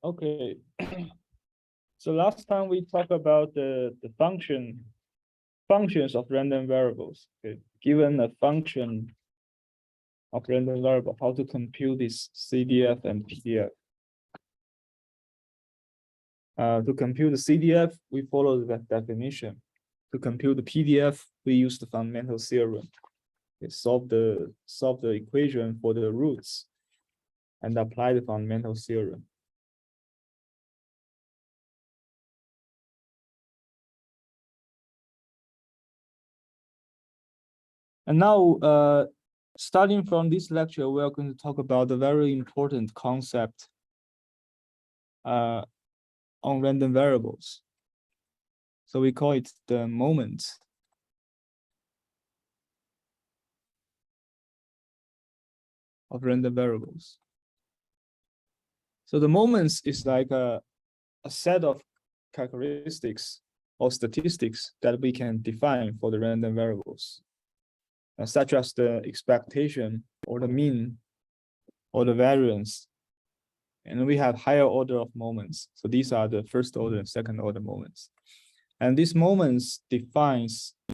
Okay. So last time we talked about the functions of random variables. Okay. Given a function of random variable, how to compute this CDF and PDF. To compute the CDF, we follow that definition. To compute the PDF, we use the fundamental theorem. Okay, solve the equation for the roots and apply the fundamental theorem. And now, starting from this lecture, we are going to talk about a very important concept on random variables. So we call it the moment of random variables. So the moments is like a set of characteristics or statistics that we can define for the random variables, such as the expectation or the mean or the variance. And we have higher order of moments. So these are the first order and second order moments. And these moments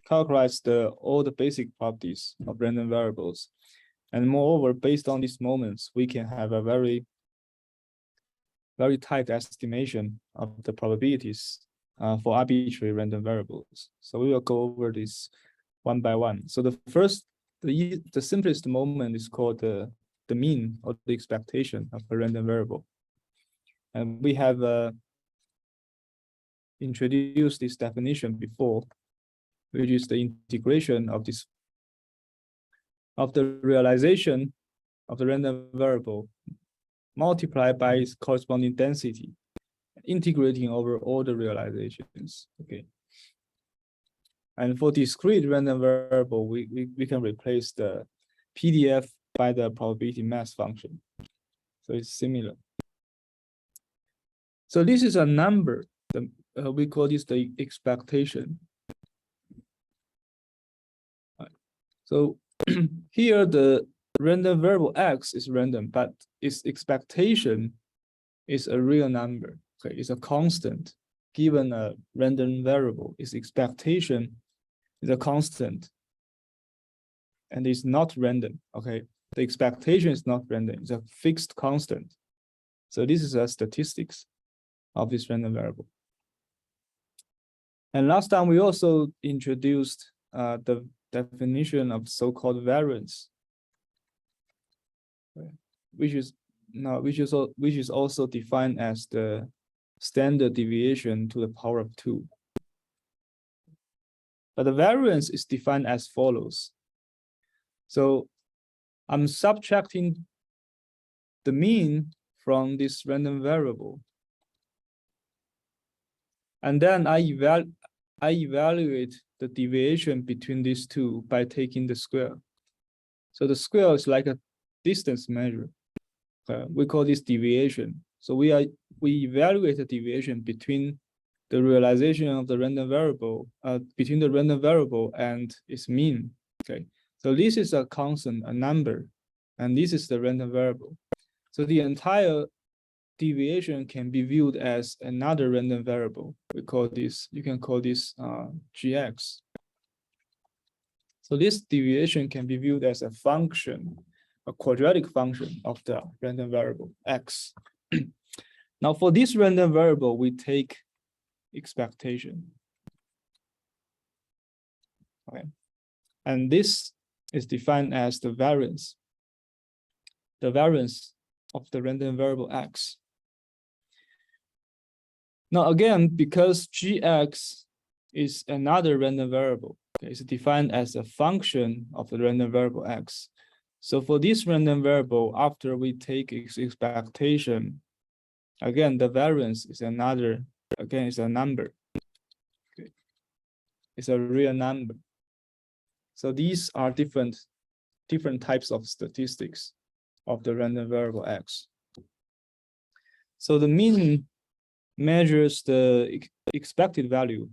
characterize all the basic properties of random variables. And moreover, based on these moments, we can have a very tight estimation of the probabilities for arbitrary random variables. So we will go over this one by one. So the simplest moment is called the mean or the expectation of a random variable. And we have introduced this definition before, which is the integration of the realization of the random variable multiplied by its corresponding density, integrating over all the realizations. Okay. And for discrete random variable, we can replace the PDF by the probability mass function. So it's similar. So this is a number. We call this the expectation. So here the random variable x is random, but its expectation is a real number. Okay, it's a constant. Given a random variable, its expectation is a constant, and it's not random. Okay, the expectation is not random; it's a fixed constant. So this is a statistics of this random variable. And last time we also introduced the definition of so-called variance, which is also defined as the standard deviation to the power of 2. But the variance is defined as follows. So I'm subtracting the mean from this random variable, and then I evaluate the deviation between these two by taking the square. So the square is like a distance measure. We call this deviation. So we evaluate the deviation between the realization of the random variable, between the random variable and its mean. Okay. So this is a constant, a number, and this is the random variable. So the entire deviation can be viewed as another random variable. You can call this Gx. So this deviation can be viewed as a function, a quadratic function of the random variable x. Now for this random variable, we take expectation. Okay. And this is defined as the variance of the random variable x. Now again, because Gx is another random variable, okay, it's defined as a function of the random variable x. So for this random variable, after we take its expectation, again, the variance is it's a number. Okay. It's a real number. So these are different types of statistics of the random variable x. So the mean measures the expected value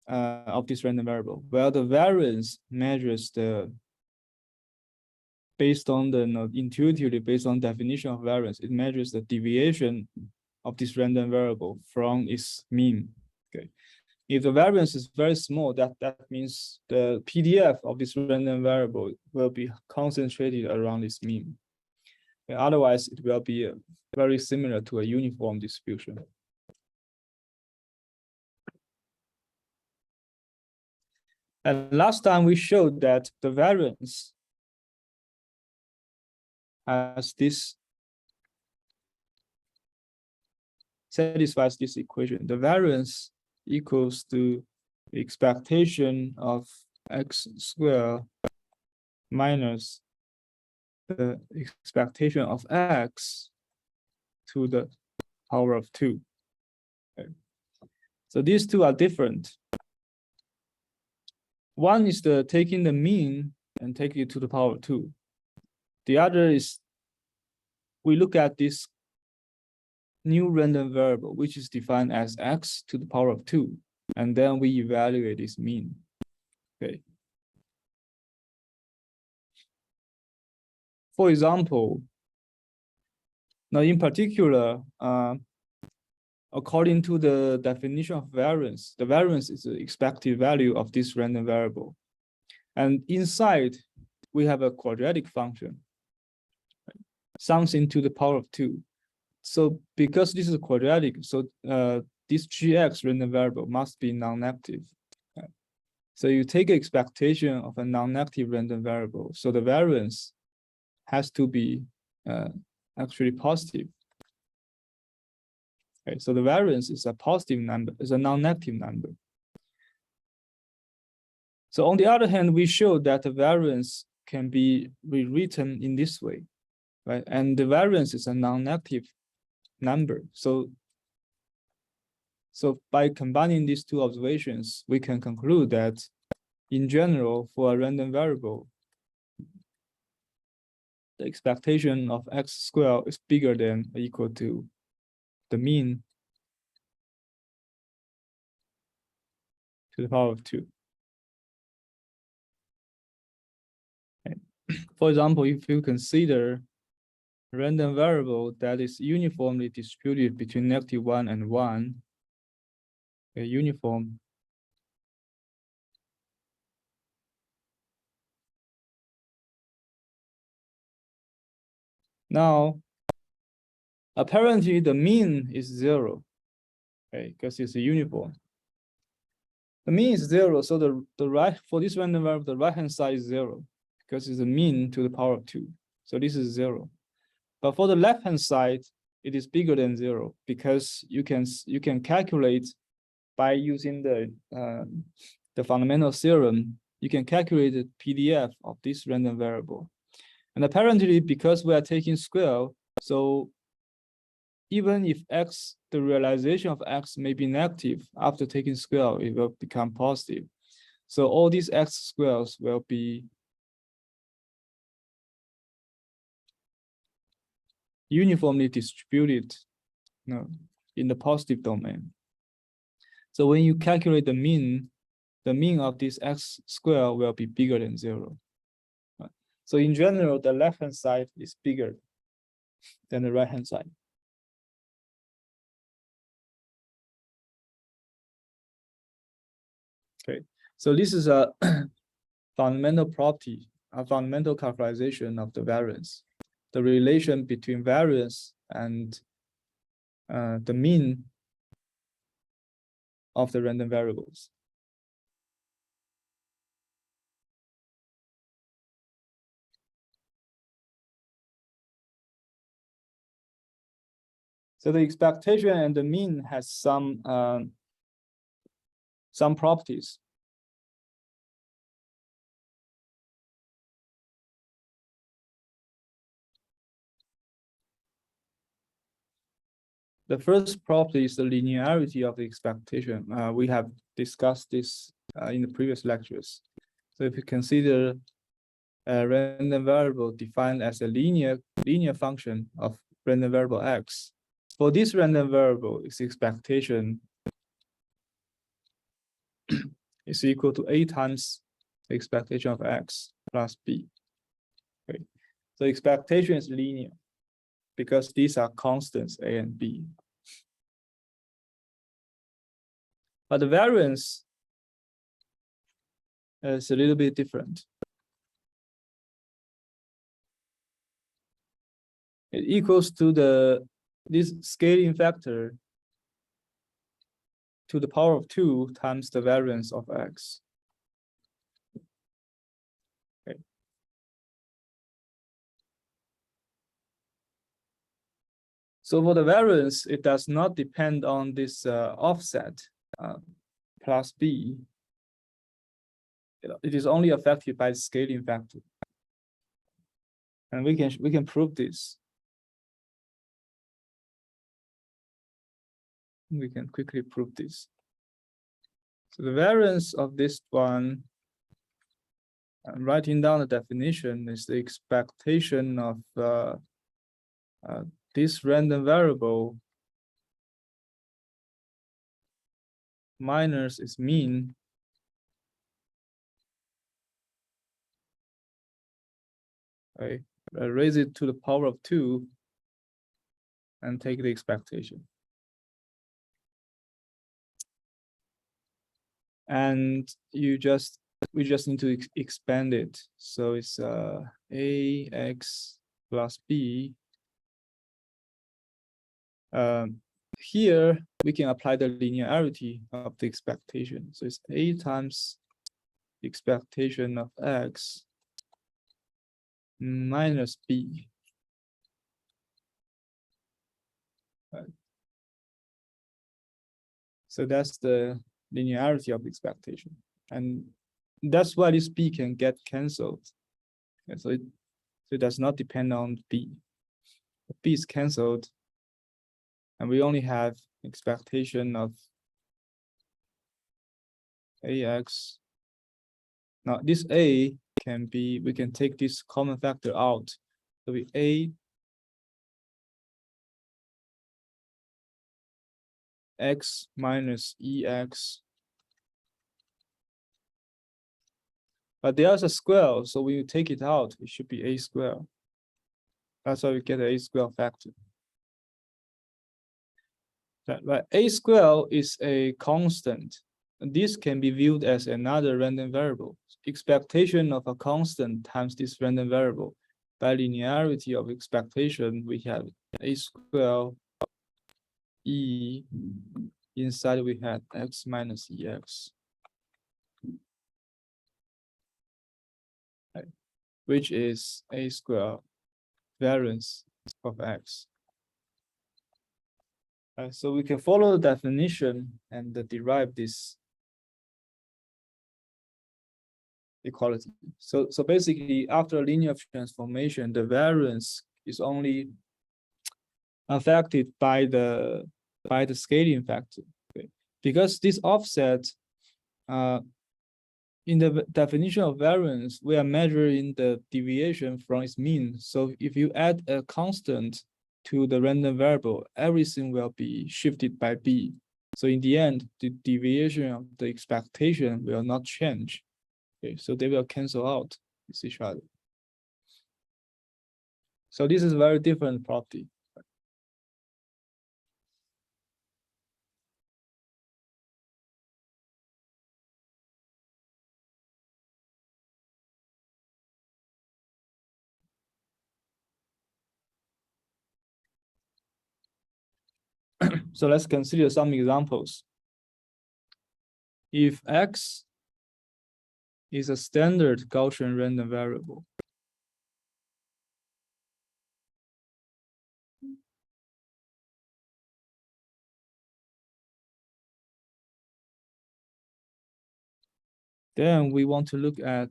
of this random variable, while the variance measures the based on the intuitively based on definition of variance, it measures the deviation of this random variable from its mean. Okay, if the variance is very small, that means the PDF of this random variable will be concentrated around its mean. And otherwise, it will be very similar to a uniform distribution. And last time we showed that the variance has this satisfies this equation. The variance equals to the expectation of x squared minus the expectation of x to the power of 2. Okay. So these two are different. One is the taking the mean and take it to the power of 2. The other is we look at this new random variable, which is defined as x to the power of 2, and then we evaluate its mean. Okay. For example, now in particular, according to the definition of variance, the variance is the expected value of this random variable. And inside, we have a quadratic function, something to the power of 2. So because this is quadratic, so this gx random variable must be non-negative. So you take expectation of a non-negative random variable. So the variance has to be actually positive. Okay, so the variance is a positive number, is a non-negative number. So on the other hand, we showed that the variance can be rewritten in this way, right? And the variance is a non-negative number. So by combining these two observations, we can conclude that in general, for a random variable, the expectation of x squared is bigger than or equal to the mean to the power of 2. Okay. For example, if you consider a random variable that is uniformly distributed between -1 and 1, a uniform now apparently the mean is 0, okay, because it's a uniform. The mean is 0, so the right for this random variable, the right hand side is 0 because it's a mean to the power of 2. So this is 0. But for the left hand side, it is bigger than 0 because you can calculate by using the fundamental theorem. You can calculate the PDF of this random variable, and apparently because we are taking square, so even if x, the realization of x may be negative, after taking square, it will become positive. So all these x squares will be uniformly distributed, in the positive domain. So when you calculate the mean of this x square will be bigger than 0. So in general, the left-hand side is bigger than the right-hand side. Okay, so this is a fundamental property, a fundamental characterization of the variance, the relation between variance and the mean of the random variables. So the expectation and the mean has some properties. The first property is the linearity of the expectation. We have discussed this in the previous lectures. So if you consider a random variable defined as a linear function of random variable x, for this random variable, its expectation is equal to a times the expectation of x plus b. Okay. So expectation is linear because these are constants A and B. But the variance is a little bit different. It equals to this scaling factor to the power of 2 times the variance of x. Okay. So for the variance, it does not depend on this offset plus b. It is only affected by the scaling factor. And we can prove this. We can quickly prove this. So the variance of this one, I'm writing down the definition, is the expectation of this random variable minus its mean I raise it to the power of 2 and take the expectation. And we just need to expand it. So it's ax plus b. Here we can apply the linearity of the expectation. So it's a times the expectation of x minus b. Right. So that's the linearity of the expectation, and that's why this b can get cancelled. And so it does not depend on b. B is cancelled, and we only have expectation of ax. Now this a can be, we can take this common factor out. So we a x minus ex. But there's a square, so when you take it out, it should be a square. That's why we get a square factor. But a square is a constant. This can be viewed as another random variable. Expectation of a constant times this random variable. By linearity of expectation, we have a square e. Inside we had x minus ex. Which is a square variance of x. So we can follow the definition and derive this equality. So basically, after a linear transformation, the variance is only affected by the scaling factor. Okay? Because this offset, in the definition of variance, we are measuring the deviation from its mean. So if you add a constant to the random variable, everything will be shifted by b. So in the end, the deviation of the expectation will not change. Okay, so they will cancel out with each other. So this is a very different property. So let's consider some examples. If x is a standard Gaussian random variable, then we want to look at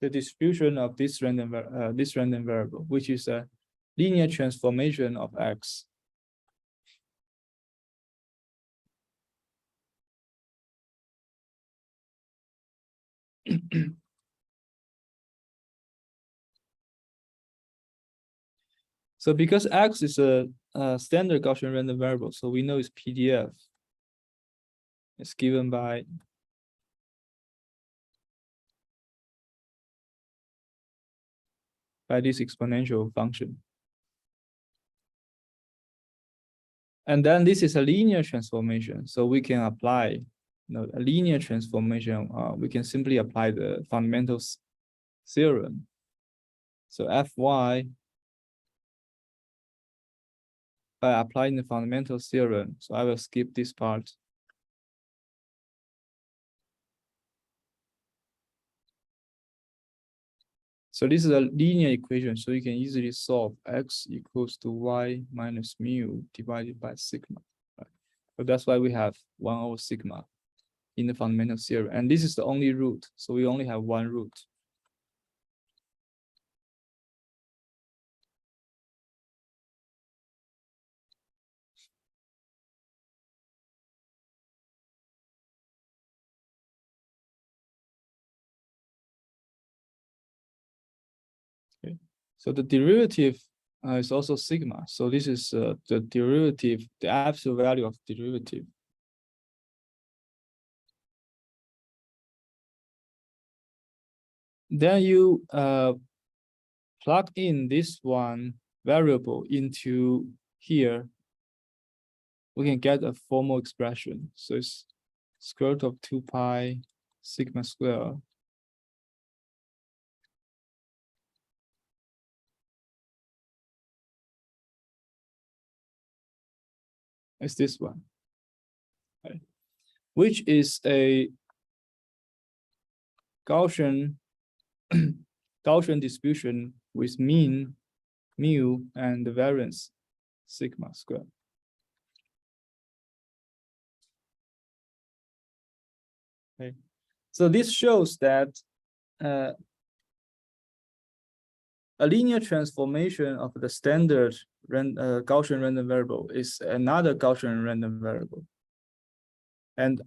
the distribution of this random variable, which is a linear transformation of x. So because x is a standard Gaussian random variable, so we know it's PDF. It's given by by this exponential function. And then this is a linear transformation. So we can apply a linear transformation. We can simply apply the fundamental theorem. So Fy, by applying the fundamental theorem, so I will skip this part. So this is a linear equation, so you can easily solve x equals to y minus mu divided by sigma. Right? So that's why we have 1 over sigma in the fundamental theorem. And this is the only root, so we only have one root. Okay. So the derivative is also sigma. So this is the derivative, the absolute value of derivative. Then you plug in this one variable into here. We can get a formal expression. So it's square root of 2 pi sigma square. It's this one, right? Which is a Gaussian Gaussian distribution with mean mu and the variance sigma square. Okay, so this shows that a linear transformation of the standard Gaussian random variable is another Gaussian random variable. And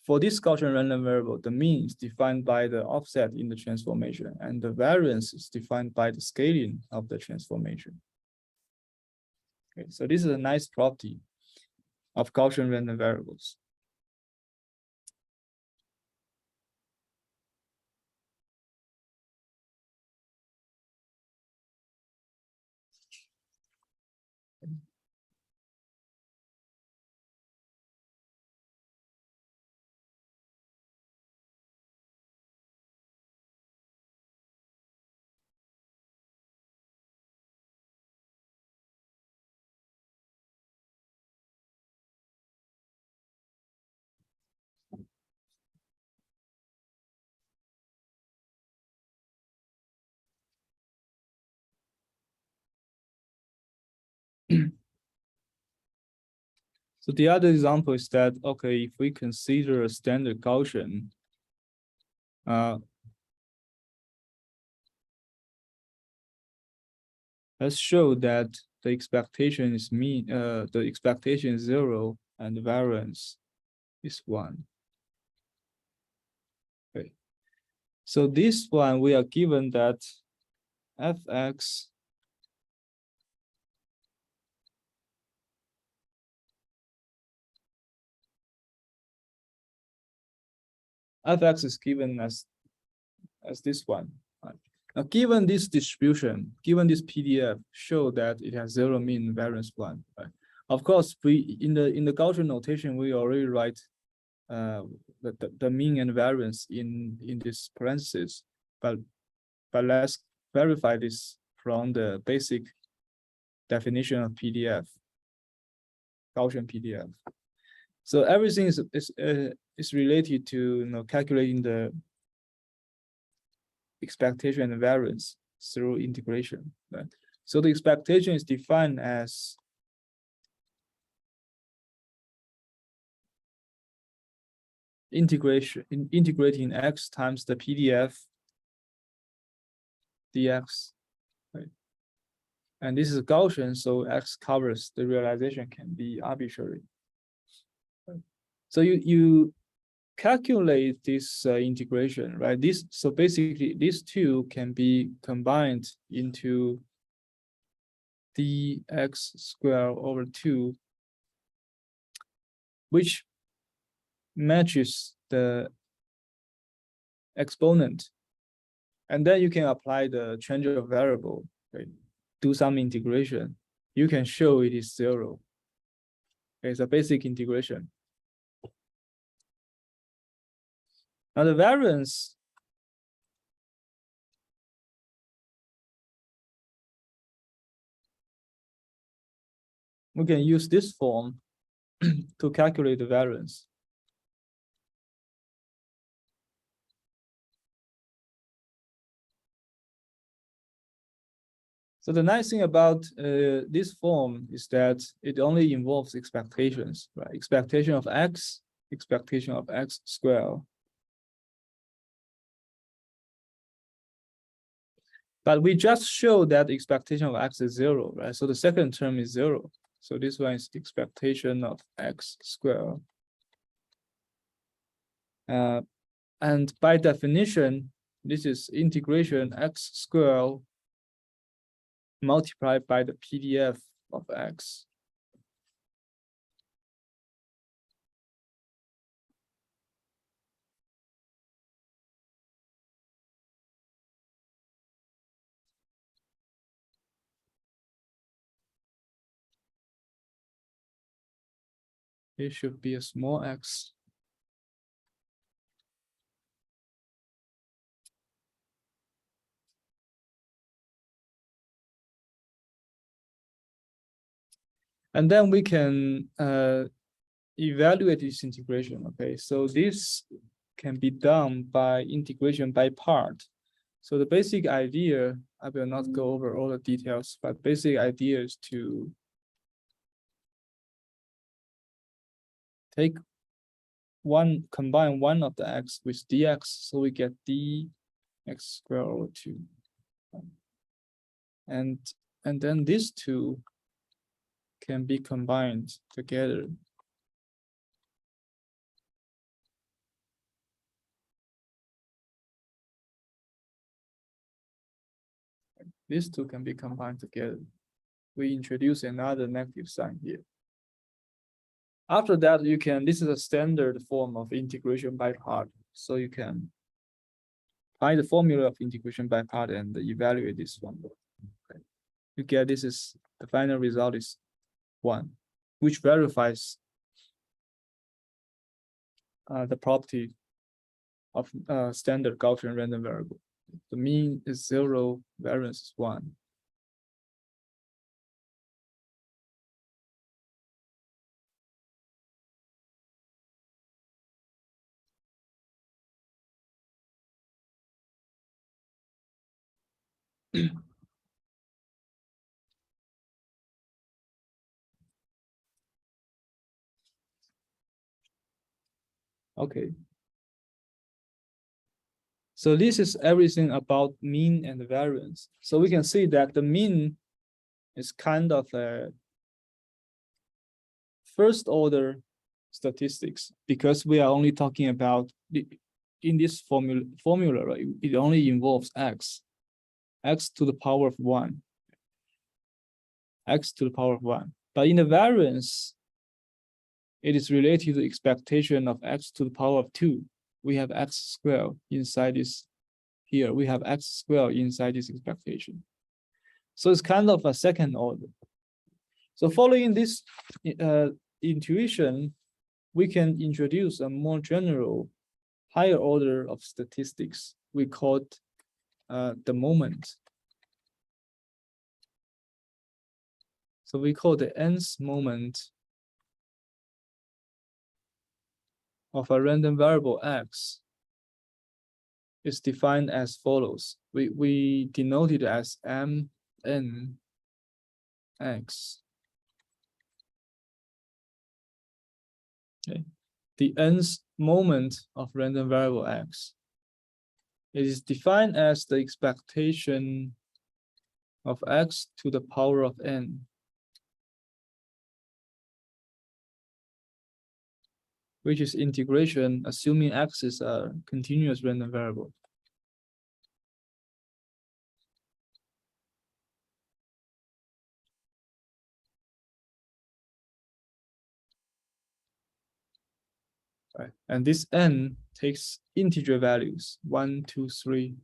for this Gaussian random variable, the mean is defined by the offset in the transformation, and the variance is defined by the scaling of the transformation. Okay, so this is a nice property of Gaussian random variables. So the other example is that, okay, if we consider a standard Gaussian, let's show that the expectation is mean, the expectation is 0 and the variance is 1. Okay. So this one, we are given that fx is given as this one. Right? Now, given this distribution, given this PDF, show that it has 0 mean variance 1. Right? Of course, we in the Gaussian notation, we already write the mean and variance in this parentheses, but let's verify this from the basic definition of PDF, Gaussian PDF. So everything is related to calculating the expectation and variance through integration. Right? So the expectation is defined as integrating x times the PDF dx. Right? And this is Gaussian, so x covers the realization can be arbitrary. Right? So you calculate this integration, right? So basically these two can be combined into dx squared over 2, which matches the exponent And then you can apply the change of variable, okay? Do some integration. You can show it is 0. Okay, it's a basic integration. Now the variance, we can use this form to calculate the variance. So the nice thing about this form is that it only involves expectations, right? Expectation of x, expectation of x squared. But we just showed that expectation of x is 0, right? So the second term is 0. So this one is expectation of x squared. And by definition, this is integration x squared multiplied by the PDF of x. It should be a small x. And then we can evaluate this integration, okay? So this can be done by integration by part. So the basic idea, I will not go over all the details, but basic idea is to combine one of the x with dx, so we get dx squared over 2. And then these two can be combined together. These two can be combined together. We introduce another negative sign here. After that, you can, this is a standard form of integration by part. So you can find the formula of integration by part and evaluate this one. Okay. You get this is, the final result is 1, which verifies the property of standard Gaussian random variable. The mean is 0, variance is 1. Okay. So this is everything about mean and variance. So we can see that the mean is kind of a first order statistics, because we are only talking about in this formula, right? It only involves x to the power of 1, x to the power of 1. But in the variance, it is related to expectation of x to the power of 2. We have x squared inside this here. We have x squared inside this expectation. So it's kind of a second order. So following this intuition, we can introduce a more general higher order of statistics. We call it the moment. So we call the nth moment of a random variable x is defined as follows. We denote it as mn x. Okay. The nth moment of random variable x. It is defined as the expectation of x to the power of n, which is integration assuming x is a continuous random variable. Right. And this n takes integer values 1, 2, 3.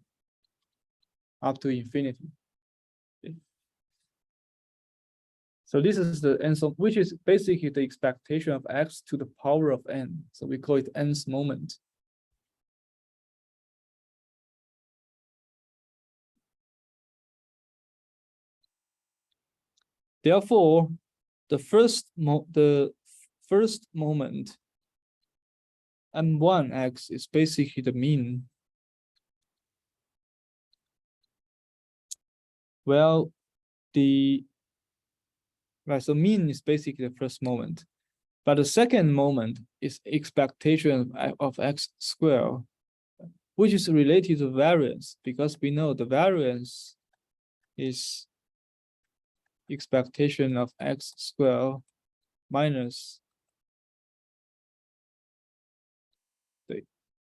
up to infinity. Okay. So this is the nth, which is basically the expectation of x to the power of n. So we call it nth moment. Therefore, the first moment m1x is basically the mean. Well, so mean is basically the first moment, but the second moment is expectation of x squared, which is related to variance, because we know the variance is expectation of x squared minus the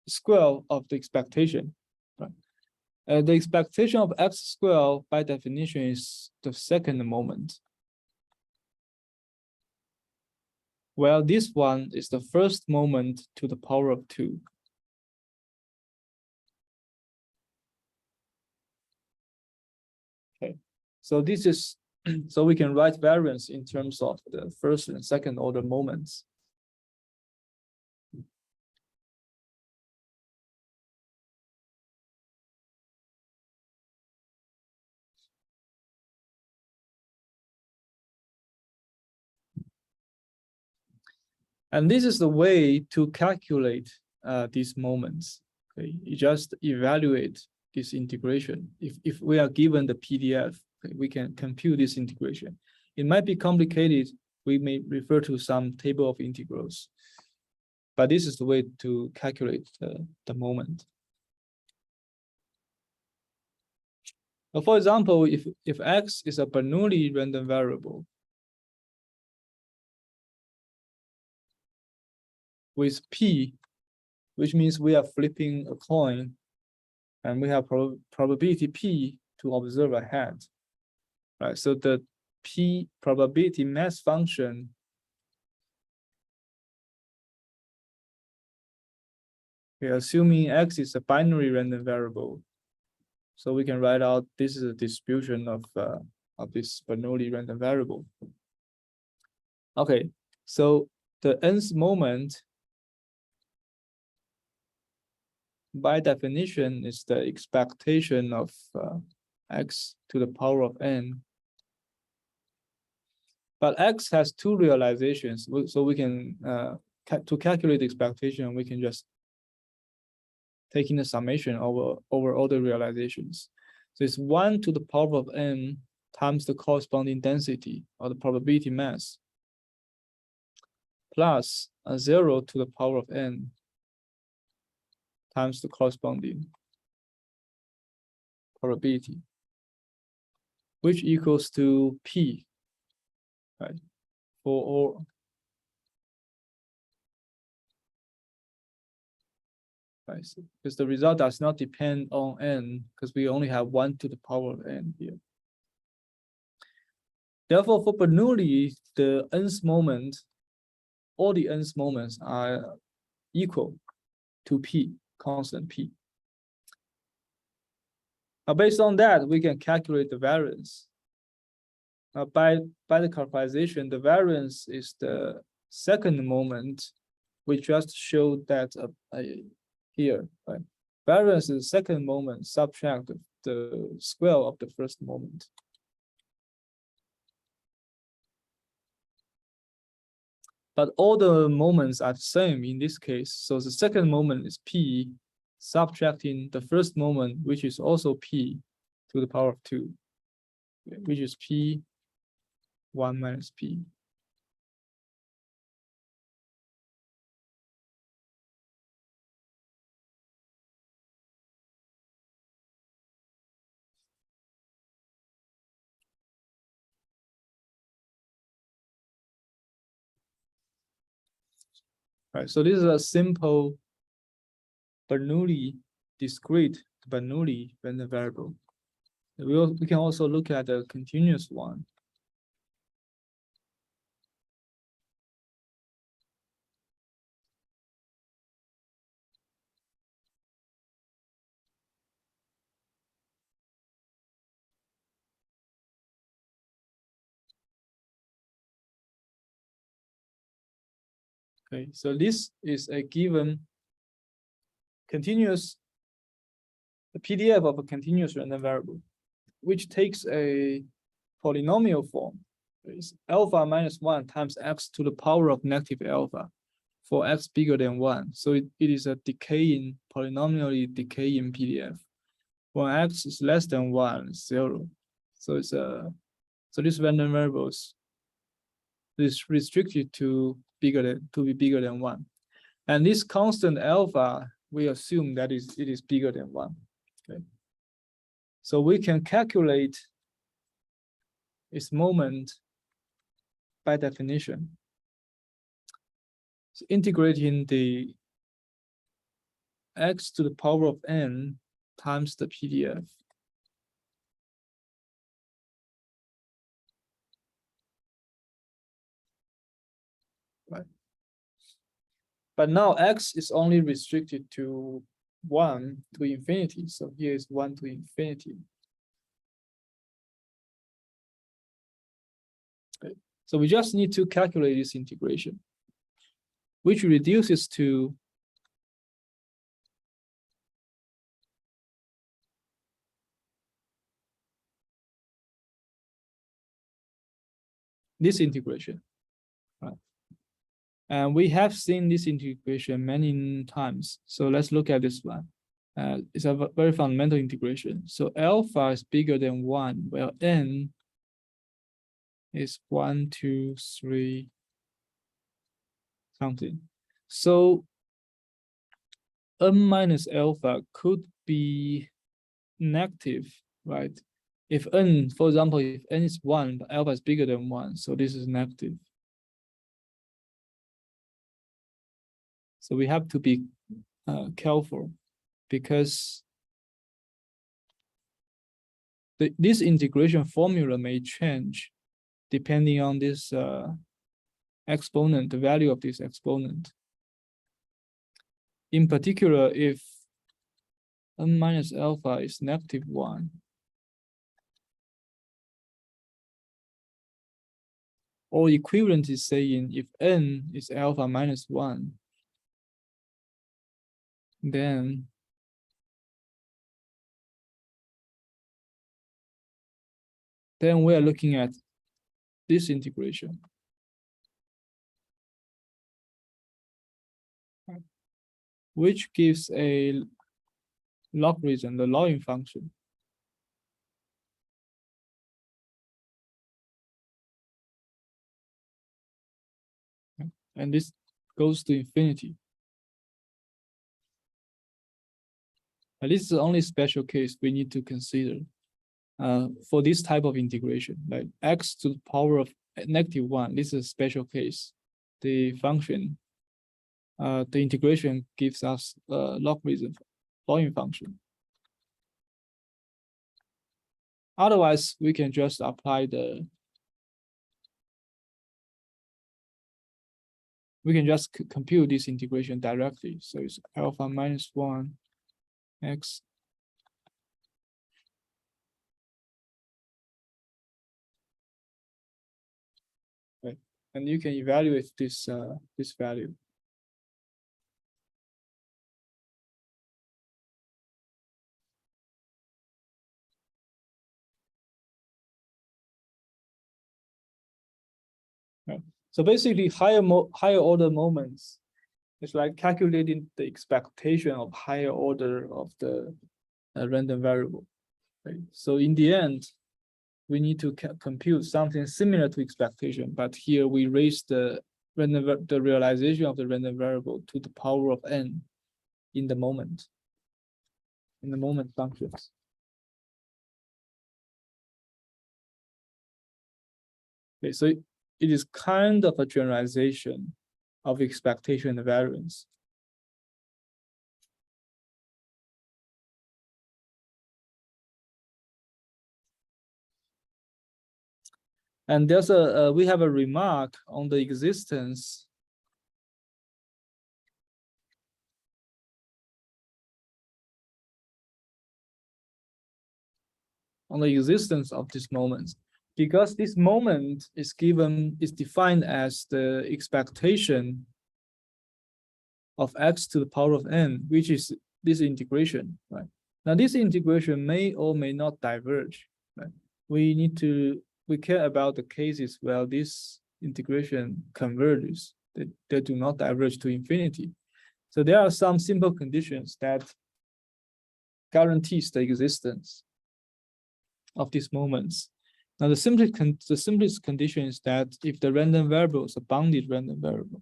square of the expectation, right? The expectation of x squared by definition is the second moment. Well, this one is the first moment to the power of 2. Okay, so this is, so we can write variance in terms of the first and second order moments. And this is the way to calculate these moments. Okay, you just evaluate this integration. If we are given the PDF, okay, we can compute this integration. It might be complicated. We may refer to some table of integrals, but this is the way to calculate the moment. For example, if x is a Bernoulli random variable with p, which means we are flipping a coin, and we have probability p to observe a head, right? So the p probability mass function we're assuming x is a binary random variable, so we can write out this is a distribution of this Bernoulli random variable. Okay, so the nth moment by definition is the expectation of x to the power of n. But x has 2 realizations, so we can to calculate the expectation, we can just take in the summation over all the realizations. So it's 1 to the power of n times the corresponding density or the probability mass plus a 0 to the power of n times the corresponding probability, which equals to p, right? For all. Right, so because the result does not depend on n, because we only have 1 to the power of n here. Therefore, for Bernoulli, the nth moment, all the nth moments are equal to p, constant p. Now, based on that, we can calculate the variance. Now, by the characterization, the variance is the second moment. We just showed that here, right? Variance is the second moment, subtract the square of the first moment. But all the moments are the same in this case. So the second moment is p, subtracting the first moment, which is also p to the power of 2, which is p 1 minus p. Right, so this is a simple Bernoulli, discrete Bernoulli random variable. We can also look at a continuous one. Okay, so this is a given continuous the PDF of a continuous random variable, which takes a polynomial form. It's alpha minus 1 times x to the power of negative alpha for x bigger than 1. So it is a decaying, polynomially decaying PDF. When x is less than 1, it's 0. So it's so this random variables is restricted to be bigger than 1. And this constant alpha, we assume that it is bigger than 1. Okay. So we can calculate its moment by definition. So integrating the x to the power of n times the PDF. Right. But now x is only restricted to 1 to infinity. So here is 1 to infinity. Okay. So we just need to calculate this integration, which reduces to this integration. Right. And we have seen this integration many times. So let's look at this one. It's a very fundamental integration. So alpha is bigger than 1, where n is 1, 2, 3, something. So n minus alpha could be negative, right? If n, for example, if n is 1, but alpha is bigger than 1, so this is negative. So we have to be careful, because this integration formula may change depending on this exponent, the value of this exponent. In particular, if n minus alpha is -1, or equivalent is saying if n is alpha minus 1, then we are looking at this integration. Which gives a logarithm, the logging function. And this goes to infinity. And this is the only special case we need to consider for this type of integration, like x to the power of -1. This is a special case. The function, the integration gives us a logarithm, logging function. Otherwise, we can just apply we can just compute this integration directly. So it's alpha minus 1 x right, and you can evaluate this this value. Right. So basically, higher order moments, it's like calculating the expectation of higher order of the random variable. Right. So in the end, we need to compute something similar to expectation, but here we raise the realization of the random variable to the power of n in the moment functions. Okay, so it is kind of a generalization of expectation and variance. And there's we have a remark on the existence of this moment, because this moment is defined as the expectation of x to the power of n, which is this integration, right? Now this integration may or may not diverge, right? We care about the cases where this integration converges, that do not diverge to infinity. So there are some simple conditions that guarantees the existence of these moments. Now the simplest condition is that if the random variable is a bounded random variable,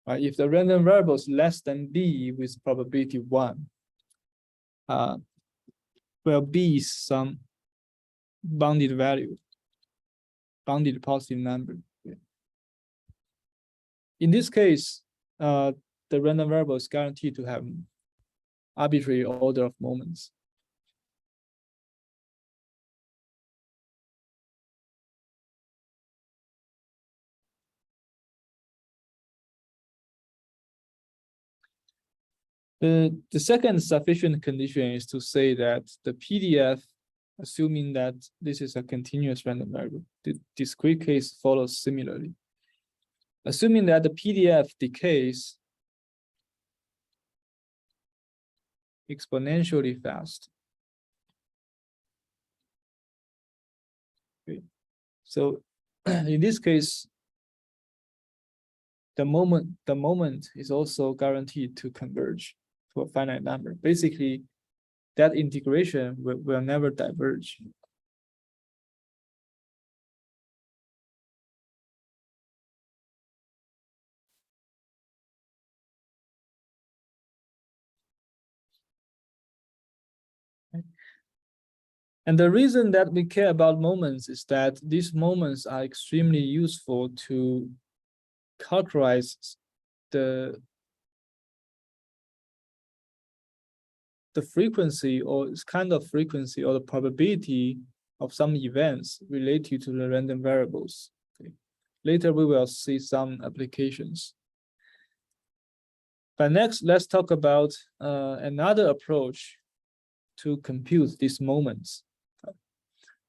right? If the random variable is less than b with probability 1, where b is some bounded value, bounded positive number. In this case, the random variable is guaranteed to have arbitrary order of moments. The second sufficient condition is to say that the PDF, assuming that this is a continuous random variable, the discrete case follows similarly. Assuming that the PDF decays exponentially fast. Okay. So in this case, the moment is also guaranteed to converge to a finite number. Basically, that integration will never diverge. And the reason that we care about moments is that these moments are extremely useful to characterize the frequency, or its kind of frequency, or the probability of some events related to the random variables. Okay. Later we will see some applications. But next, let's talk about another approach to compute these moments.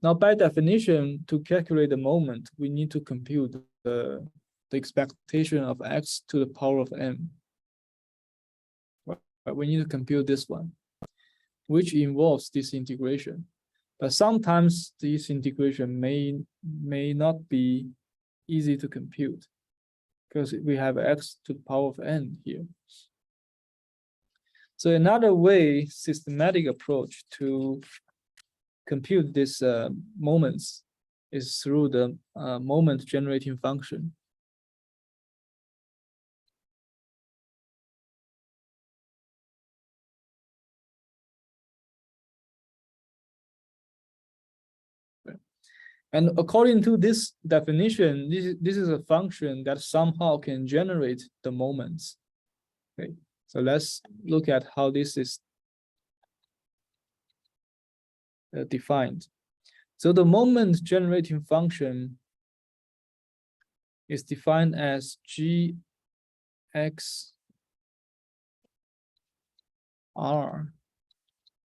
Now, by definition, to calculate the moment, we need to compute the expectation of x to the power of n. We need to compute this one, which involves this integration. But sometimes this integration may not be easy to compute because we have x to the power of n here. So another way, systematic approach to compute these moments is through the moment generating function. And according to this definition, this is a function that somehow can generate the moments. Okay, so let's look at how this is defined. So the moment generating function is defined as gxr.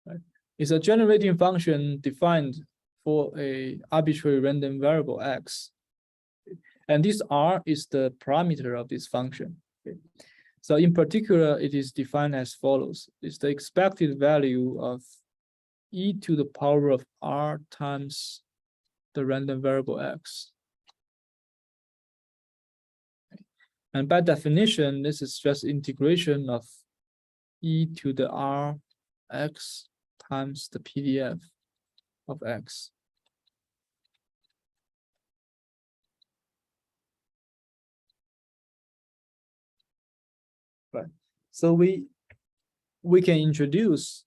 Right? It's a generating function defined for a arbitrary random variable x. And this r is the parameter of this function. Okay. So in particular, it is defined as follows. It's the expected value of e to the power of r times the random variable x. Okay. And by definition, this is just integration of e to the r x times the PDF of x. Right. So we can introduce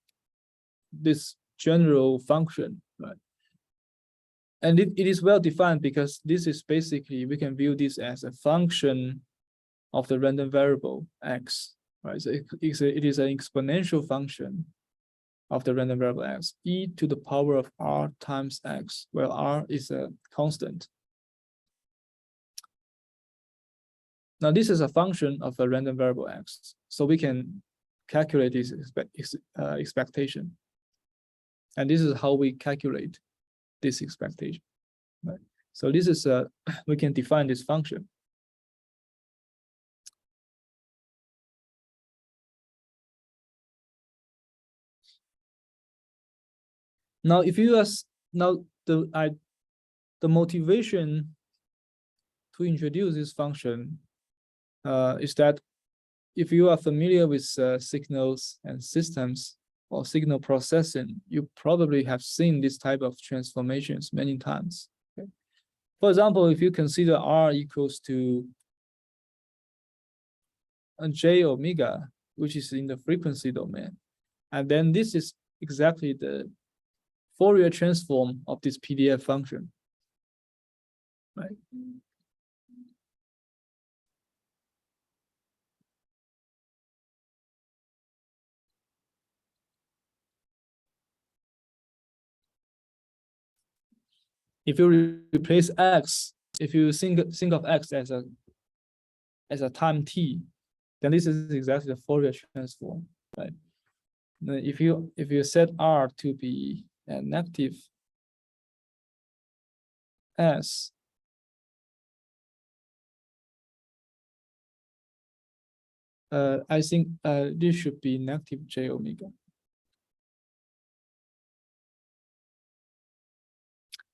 this general function, right? And it is well defined because this is basically, we can view this as a function of the random variable x, right? So it is an exponential function of the random variable x, e to the power of r times x, where r is a constant. Now, this is a function of a random variable x, so we can calculate this expectation. And this is how we calculate this expectation. Right? So this is we can define this function. Now, if you ask now the motivation to introduce this function is that if you are familiar with signals and systems or signal processing, you probably have seen this type of transformations many times. Okay? For example, if you consider R equals to j omega, which is in the frequency domain, and then this is exactly the Fourier transform of this PDF function, right? If you replace x, if you think of x as a time t, then this is exactly the Fourier transform, right? Now, if you set R to be a negative s, I think this should be negative j omega.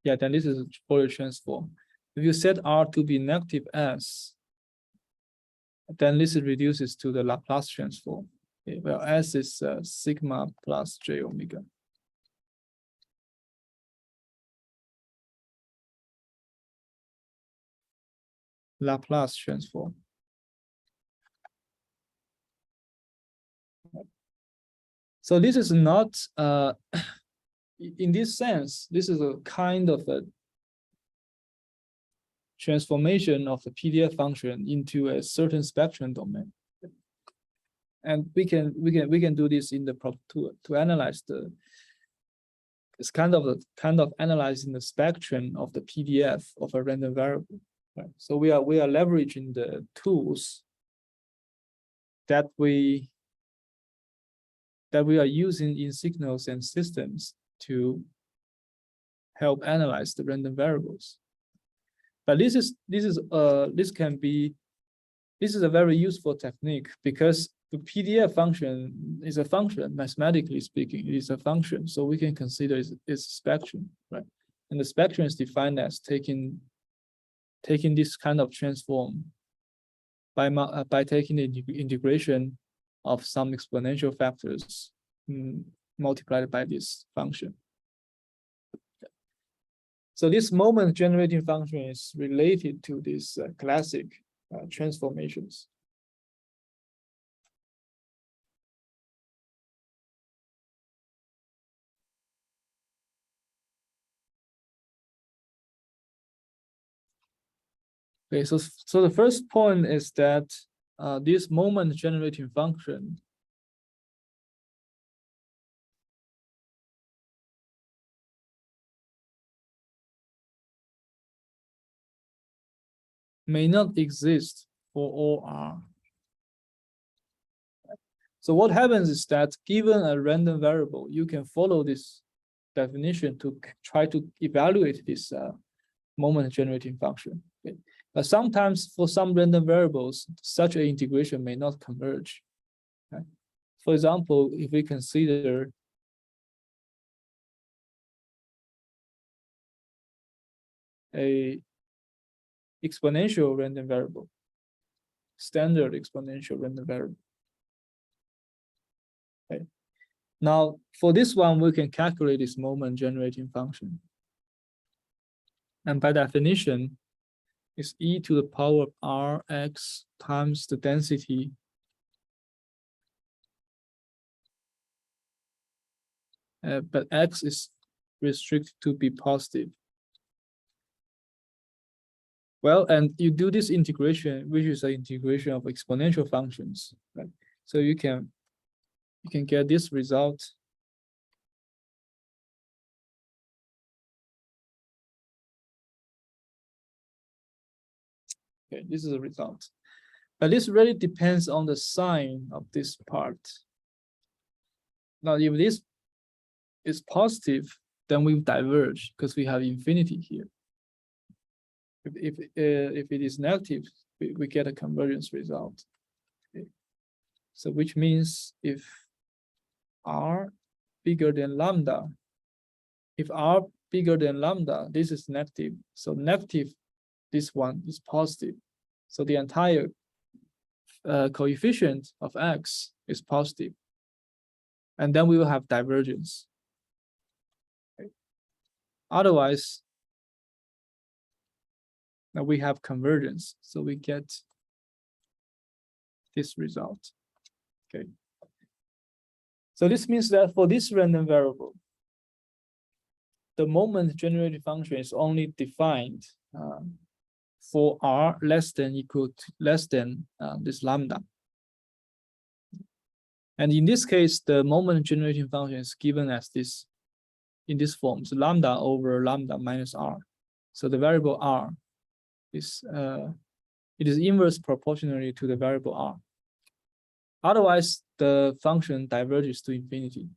Yeah, then this is Fourier transform. If you set R to be negative s, then this reduces to the Laplace transform. Okay, well, s is sigma plus j omega. Laplace transform. So this is not, in this sense, this is a kind of a transformation of the PDF function into a certain spectrum domain. And we can do this in the to analyze the, it's kind of analyzing the spectrum of the PDF of a random variable. Right? So we are leveraging the tools that we are using in signals and systems to help analyze the random variables. But this is a very useful technique because the PDF function is a function, mathematically speaking, it is a function. So we can consider it's a spectrum, right? And the spectrum is defined as taking this kind of transform by taking the integration of some exponential factors multiplied by this function. So this moment generating function is related to these classic transformations. Okay, so the first point is that this moment generating function may not exist for all R. So what happens is that given a random variable, you can follow this definition to try to evaluate this moment generating function. Okay. But sometimes for some random variables, such an integration may not converge. Okay. For example, if we consider a exponential random variable, standard exponential random variable. Okay. Now, for this one, we can calculate this moment generating function. And by definition, it's e to the power of Rx times the density but X is restricted to be positive. Well, and you do this integration, which is an integration of exponential functions, right? So you can get this result. Okay, this is a result. But this really depends on the sign of this part. Now, if this is positive, then we diverge because we have infinity here. If it is negative, we get a convergence result. Okay. So which means if r bigger than lambda, if r bigger than lambda, this is negative. So negative, this one is positive. So the entire coefficient of x is positive. And then we will have divergence. Okay. Otherwise, now we have convergence. So we get this result. Okay. So this means that for this random variable, the moment generated function is only defined for r less than equal to this lambda. And in this case, the moment generating function is given as this in this form, so lambda over lambda minus r. So the variable r is it is inverse proportionally to the variable r. Otherwise, the function diverges to infinity.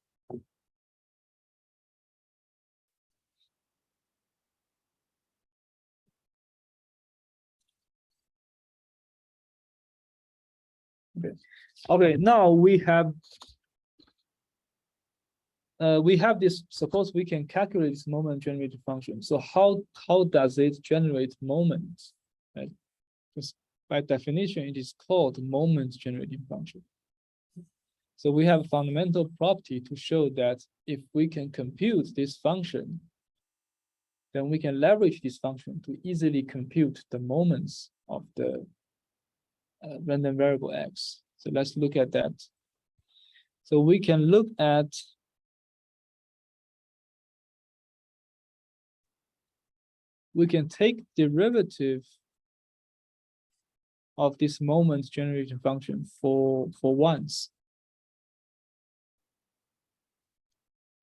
Okay. Okay, now we have this. Suppose we can calculate this moment generated function. So how does it generate moments? Right? Because by definition, it is called moment generating function. So we have a fundamental property to show that if we can compute this function, then we can leverage this function to easily compute the moments of the random variable x. So let's look at that. So we can look at we can take derivative of this moment generating function for once.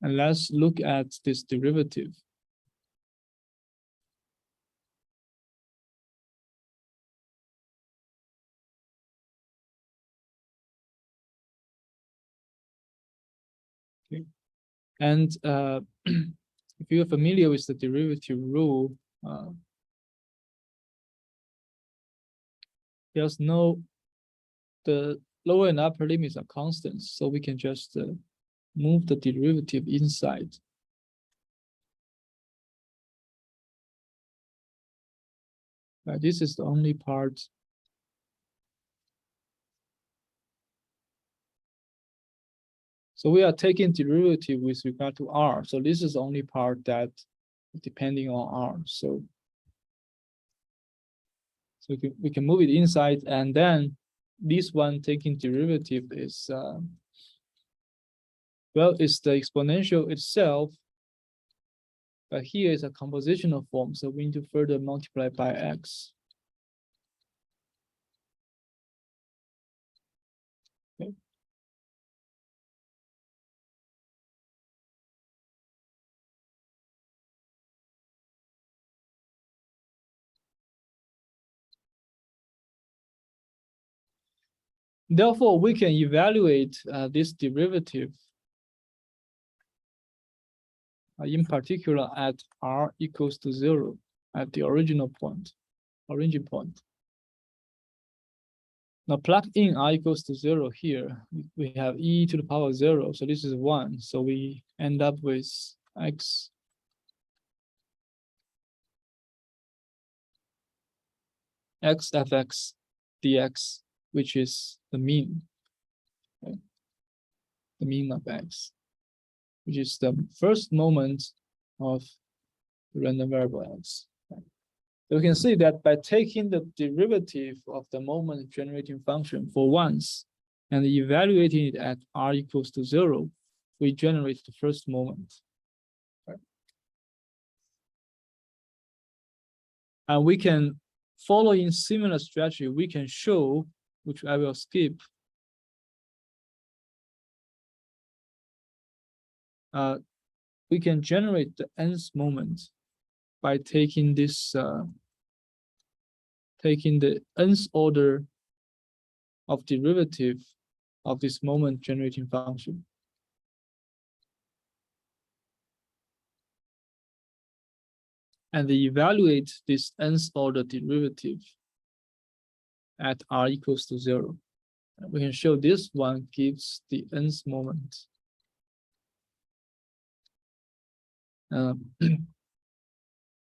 And let's look at this derivative. Okay. And if you're familiar with the derivative rule, there's no, the lower and upper limits are constants, so we can just move the derivative inside. This is the only part. So we are taking derivative with regard to r. So this is the only part that depending on r. So we can move it inside, and then this one taking derivative is well, it's the exponential itself, but here is a compositional form, so we need to further multiply by x. Okay. Therefore, we can evaluate this derivative in particular at r equals to 0 at the origin point. Now plug in r equals to 0 here. We have e to the power 0, so this is 1. So we end up with x fx dx, which is the mean, okay? The mean of x, which is the first moment of the random variable x. So we can see that by taking the derivative of the moment generating function for once and evaluating it at r equals to 0, we generate the first moment. Right? And we can, following similar strategy, we can show, which I will skip, we can generate the nth moment by taking this, taking the nth order of derivative of this moment generating function. and evaluate this nth order derivative at r equals to 0. We can show this one gives the nth moment.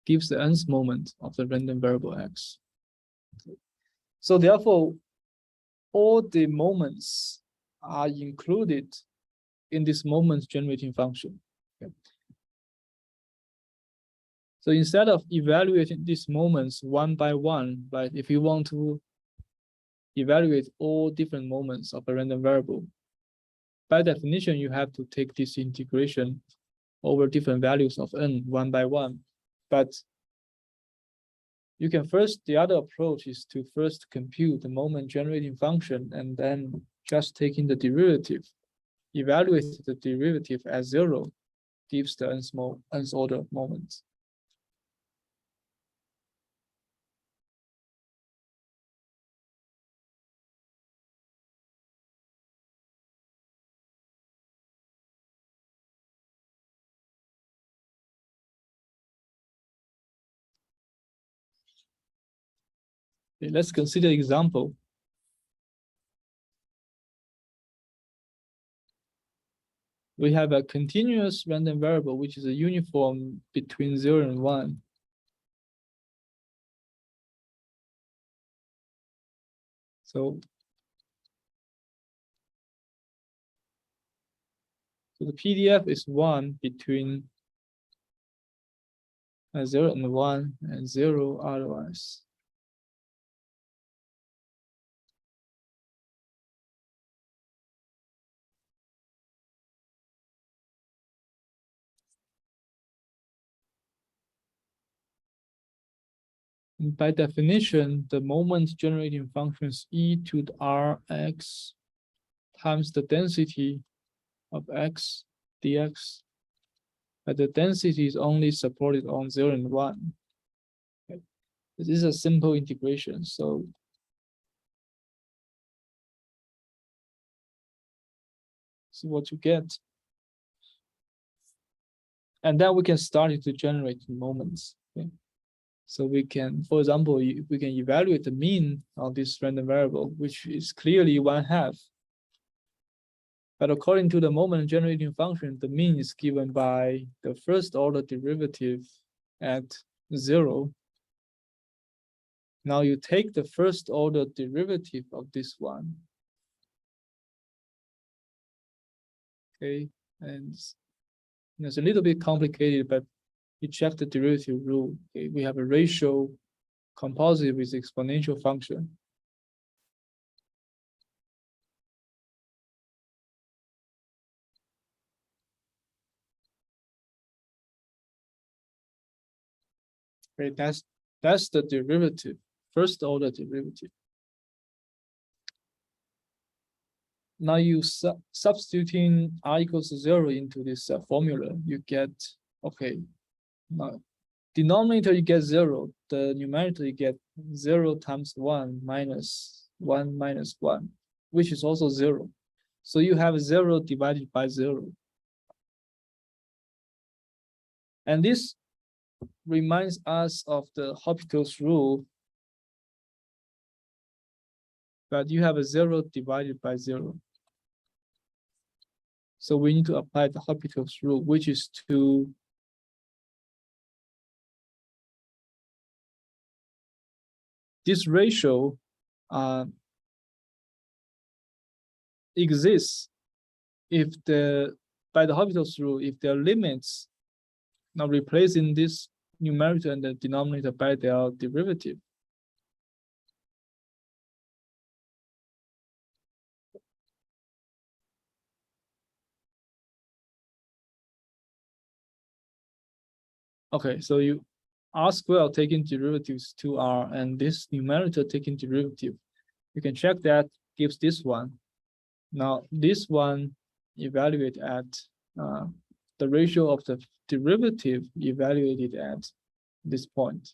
Gives the nth moment of the random variable x. So therefore, all the moments are included in this moment generating function. Okay. So instead of evaluating these moments one by one, but if you want to evaluate all different moments of a random variable, by definition, you have to take this integration over different values of n one by one. But you can first, the other approach is to first compute the moment generating function and then just taking the derivative, evaluate the derivative as 0, gives the nth order moment. Okay, let's consider example. We have a continuous random variable, which is a uniform between 0 and 1. So the PDF is 1 between 0 and 1 and 0 otherwise. And by definition, the moment generating function is e to the rx times the density of x dx. But the density is only supported on 0 and 1. Okay. This is a simple integration. So see what you get. And then we can start to generate moments. Okay. So we can, for example, we can evaluate the mean of this random variable, which is clearly 1/2. But according to the moment generating function, the mean is given by the first order derivative at 0. Now you take the first order derivative of this one. Okay, and it's a little bit complicated, but you check the derivative rule. Okay, we have a ratio composite with exponential function. Okay, that's the derivative, first order derivative. Now you substituting r equals to 0 into this formula, you get, okay, now denominator you get 0, the numerator you get 0 times 1 minus 1 minus 1, which is also 0. So you have 0 divided by 0. And this reminds us of the Hopital's rule, but you have a 0 divided by 0. So we need to apply the Hopital's rule, which is to this ratio exists if by the Hopital's rule, if there are limits, now replacing this numerator and the denominator by their derivative. Okay, so you r squared taking derivatives 2r and this numerator taking derivative. You can check that gives this one. Now this one evaluate at the ratio of the derivative evaluated at this point.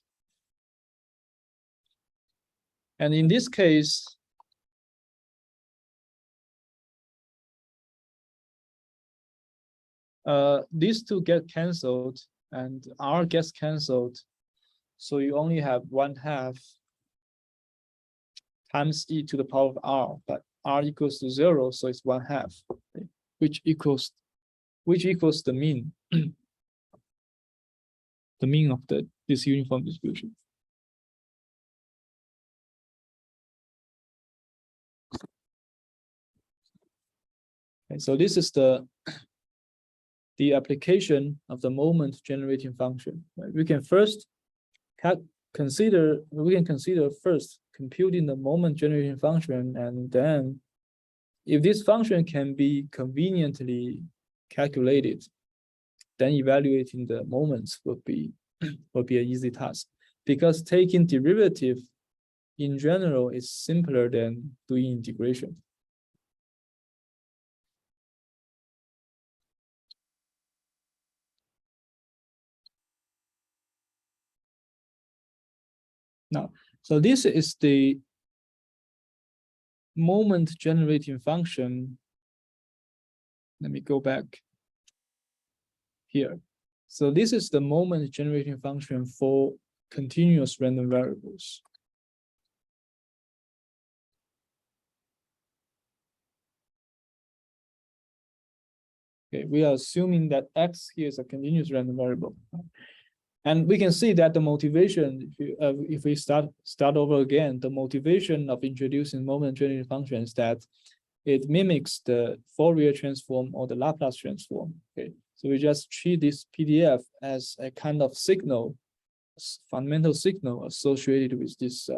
And in this case, these two get canceled and r gets canceled. So you only have 1/2 times e to the power of r, but r equals to 0, so it's 1/2, okay, which equals the mean, the mean of this uniform distribution. Okay, so this is the application of the moment generating function. Right? We can consider first computing the moment generating function, and then if this function can be conveniently calculated, then evaluating the moments will be an easy task, because taking derivative in general is simpler than doing integration. Now, so this is the moment generating function. Let me go back here. So this is the moment generating function for continuous random variables. Okay, we are assuming that x here is a continuous random variable. And we can see that the motivation, if we start over again, the motivation of introducing moment generating functions, that it mimics the Fourier transform or the Laplace transform. Okay, so we just treat this PDF as a kind of signal, fundamental signal associated with this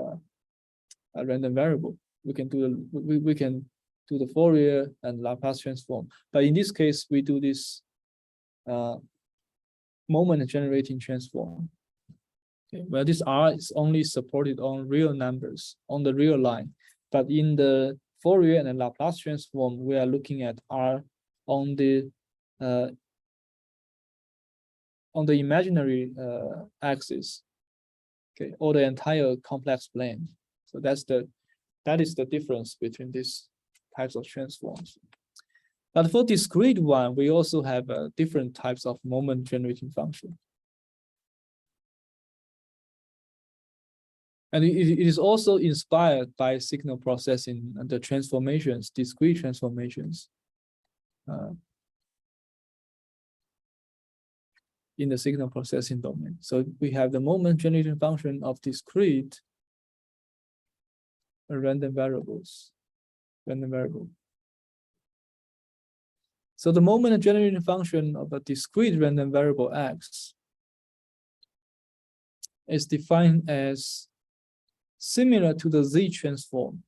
random variable. We can do the Fourier and Laplace transform, but in this case, we do this moment generating transform. Okay, well, this R is only supported on real numbers on the real line, but in the Fourier and Laplace transform, we are looking at R on the imaginary axis, okay, or the entire complex plane. So that is the difference between these types of transforms. But for discrete one, we also have different types of moment generating function. And it is also inspired by signal processing and the transformations, discrete transformations in the signal processing domain. So we have the moment generating function of discrete random variable. So the moment generating function of a discrete random variable x is defined as similar to the Z transform.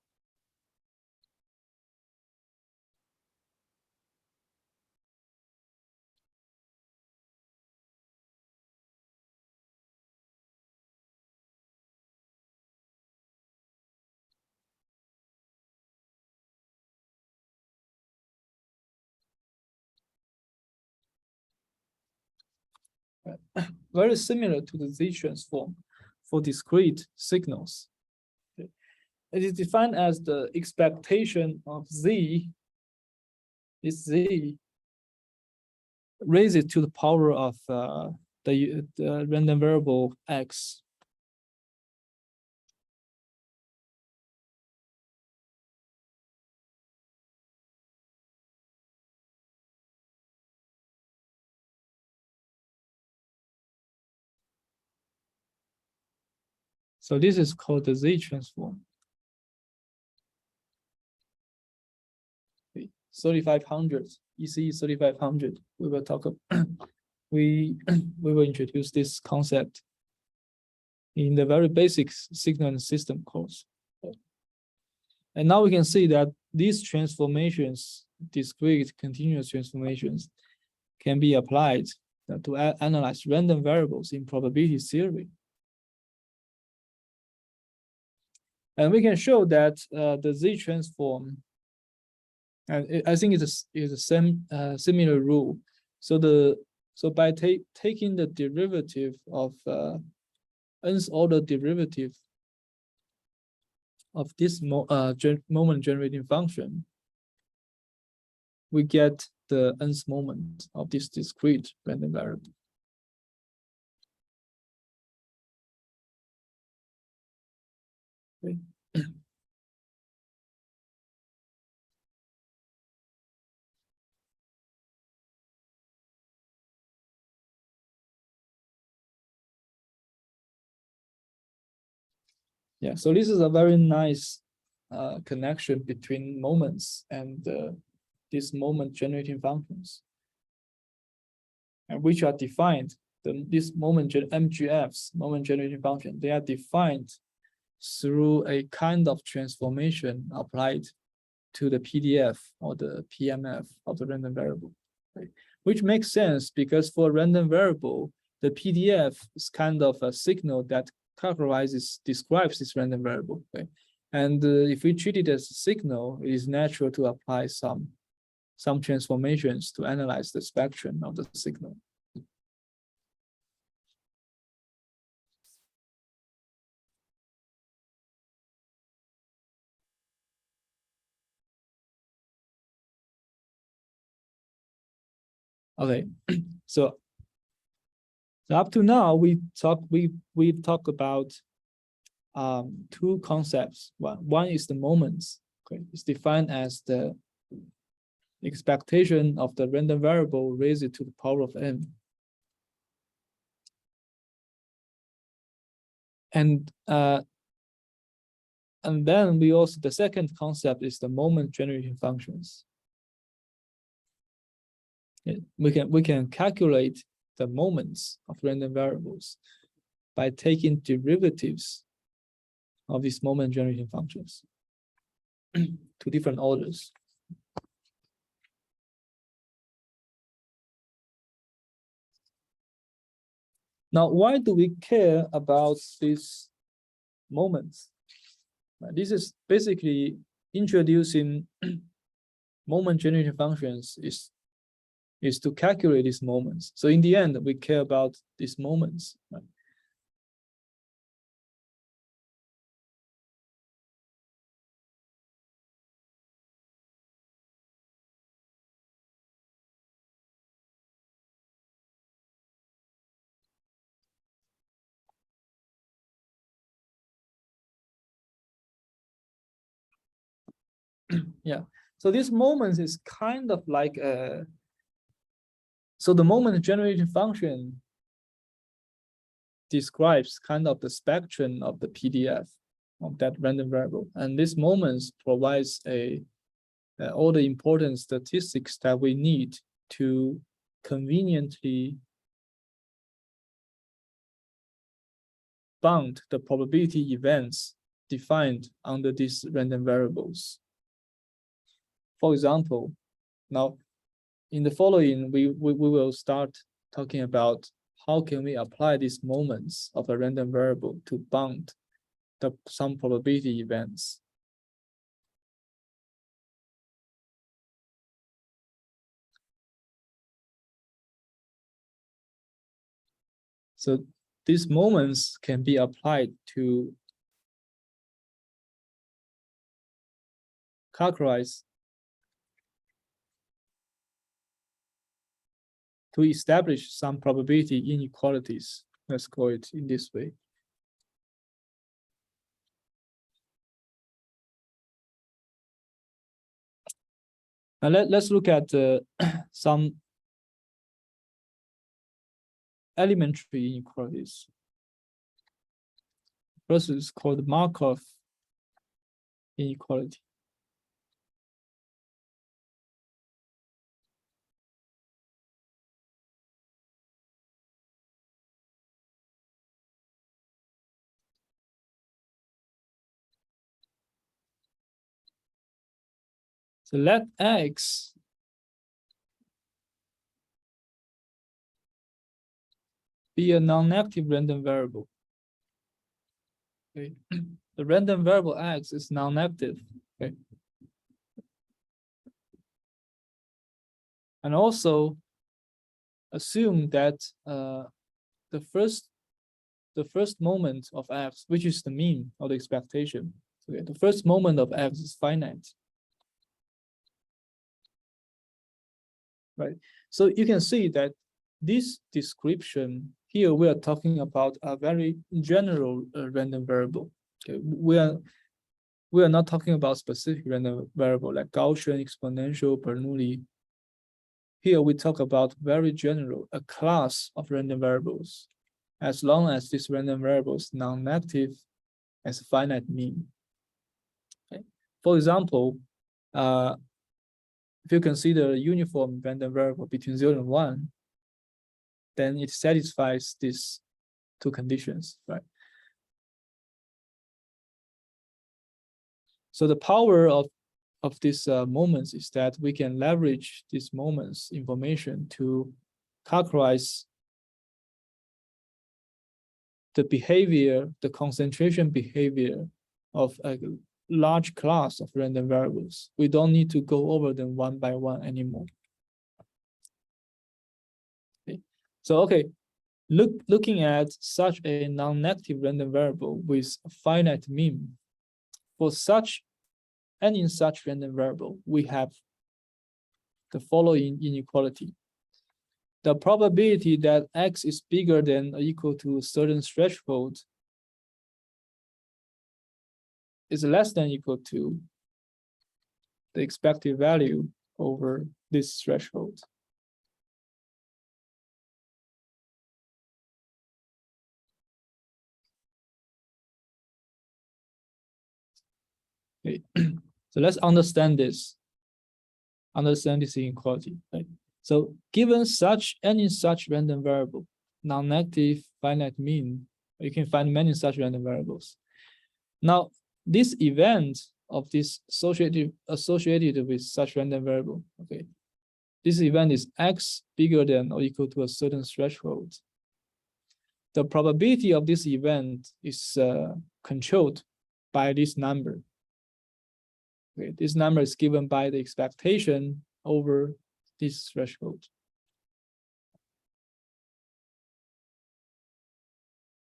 Very similar to the Z transform for discrete signals. Okay. It is defined as the expectation of Z, this Z, raise it to the power of the random variable x. So this is called the Z transform. 3500, ECE 3500. We will talk about, we will introduce this concept in the very basic signal and system course. And now we can see that these transformations, discrete continuous transformations, can be applied to analyze random variables in probability theory. And we can show that the Z transform, and I think it's a similar rule. So by taking the derivative of nth order derivative of this moment generating function, we get the nth moment of this discrete random variable. Okay. Yeah, so this is a very nice connection between moments and these moment generating functions, and which are defined. This MGFs, moment generating function, they are defined through a kind of transformation applied to the PDF or the PMF of the random variable, right? Which makes sense because for a random variable, the PDF is kind of a signal that describes this random variable, okay? And if we treat it as a signal, it is natural to apply some transformations to analyze the spectrum of the signal. Okay, so up to now we've talked about two concepts. One is the moments. Okay, it's defined as the expectation of the random variable raised to the power of n. And then we also, the second concept is the moment generating functions. We can calculate the moments of random variables by taking derivatives of these moment generating functions to different orders. Now, why do we care about these moments? This is basically introducing moment generating functions is to calculate these moments. So in the end, we care about these moments. Right? Yeah. So this moments is kind of like so the moment generating function describes kind of the spectrum of the PDF of that random variable, and this moments provides all the important statistics that we need to conveniently bound the probability events defined under these random variables. For example, now in the following, we will start talking about how can we apply these moments of a random variable to bound some probability events. So these moments can be applied to characterize, to establish some probability inequalities. Let's call it in this way. Now let's look at some elementary inequalities. First is called Markov inequality. So let X be a non-negative random variable. Okay. The random variable X is non-negative. Okay. And also assume that the first moment of X, which is the mean of the expectation. Okay. The first moment of X is finite. Right. So you can see that this description here, we are talking about a very general random variable. Okay, we are not talking about specific random variable like Gaussian, exponential, Bernoulli. Here we talk about very general, a class of random variables, as long as this random variable is non-negative as a finite mean. Okay. For example, if you consider a uniform random variable between 0 and 1, then it satisfies these two conditions, right? So the power of these moments is that we can leverage these moments information to characterize the behavior, the concentration behavior of a large class of random variables. We don't need to go over them one by one anymore. Okay. So, okay, looking at such a non-negative random variable with a finite mean, for such and in such random variable, we have the following inequality. The probability that x is bigger than or equal to a certain threshold is less than or equal to the expected value over this threshold. Okay. So let's understand this inequality. Right? So given such any such random variable, non-negative finite mean, you can find many such random variables. Now, this event of this associated with such random variable, okay, this event is x bigger than or equal to a certain threshold. The probability of this event is controlled by this number. Okay, this number is given by the expectation over this threshold.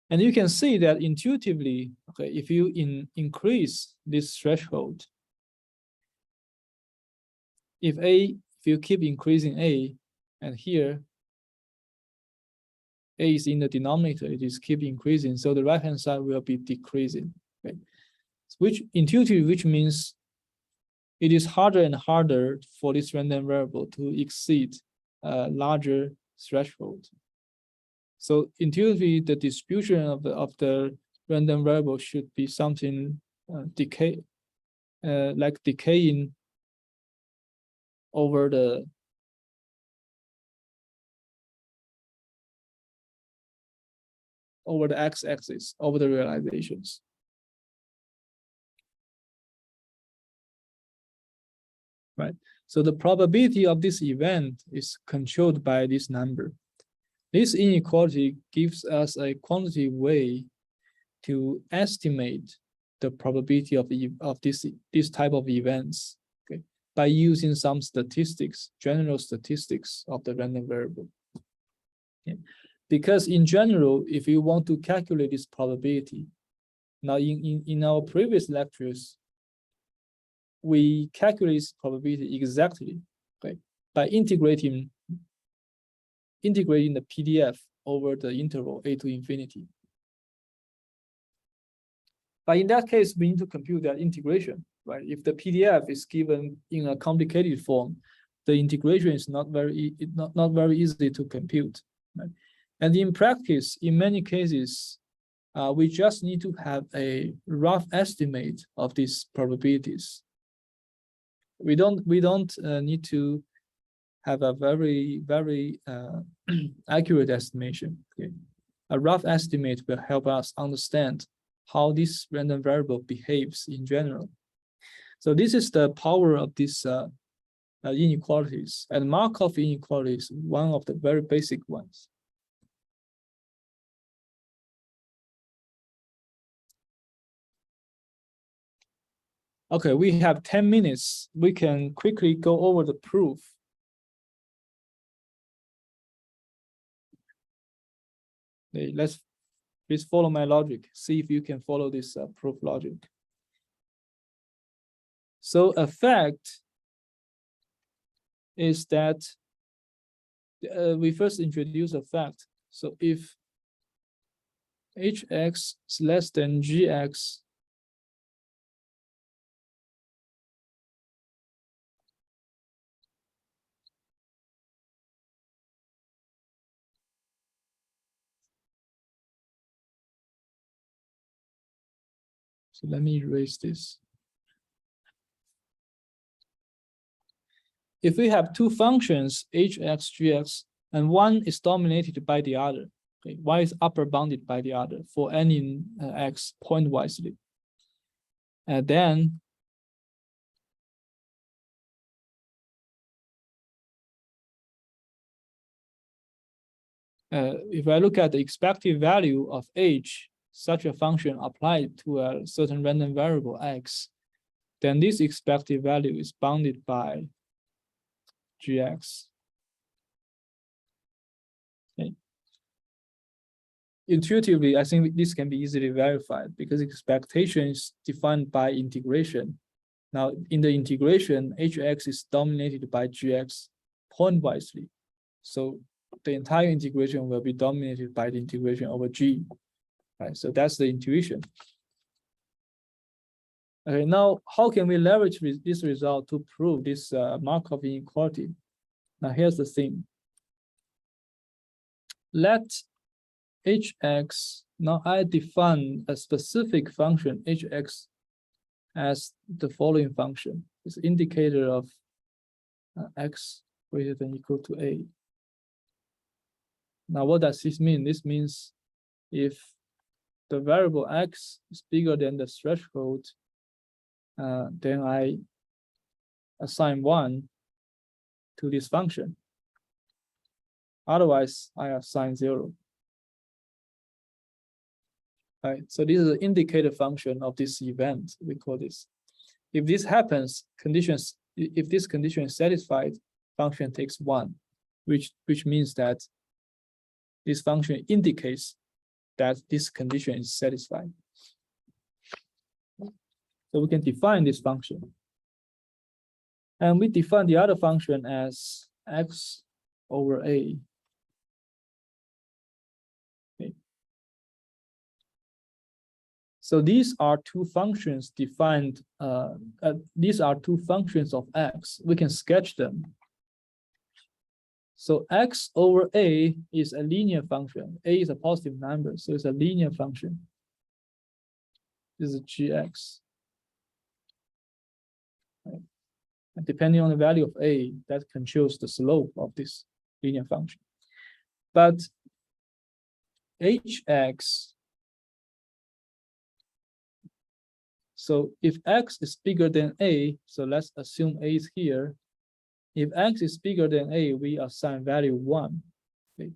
And you can see that intuitively, okay, if you increase this threshold, if you keep increasing a, and here a is in the denominator, it is keep increasing, so the right hand side will be decreasing. Okay, which means it is harder and harder for this random variable to exceed a larger threshold. So intuitively, the distribution of the random variable should be something like decaying over the x-axis, over the realizations. Right. So the probability of this event is controlled by this number. This inequality gives us a quantitative way to estimate the probability of this type of events, okay, by using some statistics, general statistics of the random variable. Okay. Because in general, if you want to calculate this probability, now in our previous lectures, we calculate this probability exactly, okay, by integrating the PDF over the interval a to infinity. But in that case, we need to compute that integration, right? If the PDF is given in a complicated form, the integration is not very easy to compute, right? And in practice, in many cases, we just need to have a rough estimate of these probabilities. We don't need to have a very accurate estimation. Okay? A rough estimate will help us understand how this random variable behaves in general. So this is the power of these inequalities, and Markov inequality is one of the very basic ones. Okay, we have 10 minutes. We can quickly go over the proof. Okay, please follow my logic. See if you can follow this proof logic. So a fact is that we first introduce a fact. So if hx is less than gx So let me erase this. If we have two functions, hx, gx, and one is dominated by the other, okay, one is upper bounded by the other for any x pointwisely, and then if I look at the expected value of h, such a function applied to a certain random variable x, then this expected value is bounded by gx. Okay. Intuitively, I think this can be easily verified because expectation is defined by integration. Now, in the integration, hx is dominated by gx pointwisely. So the entire integration will be dominated by the integration over g. Right, so that's the intuition. Okay, now how can we leverage this result to prove this Markov inequality? Now here's the thing. Let hx, now I define a specific function hx as the following function. It's indicator of x greater than equal to a. Now what does this mean? This means if the variable x is bigger than the threshold, then I assign 1 to this function. Otherwise, I assign 0. Right, so this is an indicator function of this event, we call this. If this happens, if this condition is satisfied, function takes 1, which means that this function indicates that this condition is satisfied. So we can define this function. And we define the other function as x over a. Okay. So these are two functions defined, these are two functions of x. We can sketch them. So x over a is a linear function. A is a positive number, so it's a linear function. This is gx. Right. And depending on the value of a, that controls the slope of this linear function. But hx, so if x is bigger than a, so let's assume a is here. If x is bigger than a, we assign value 1. Okay.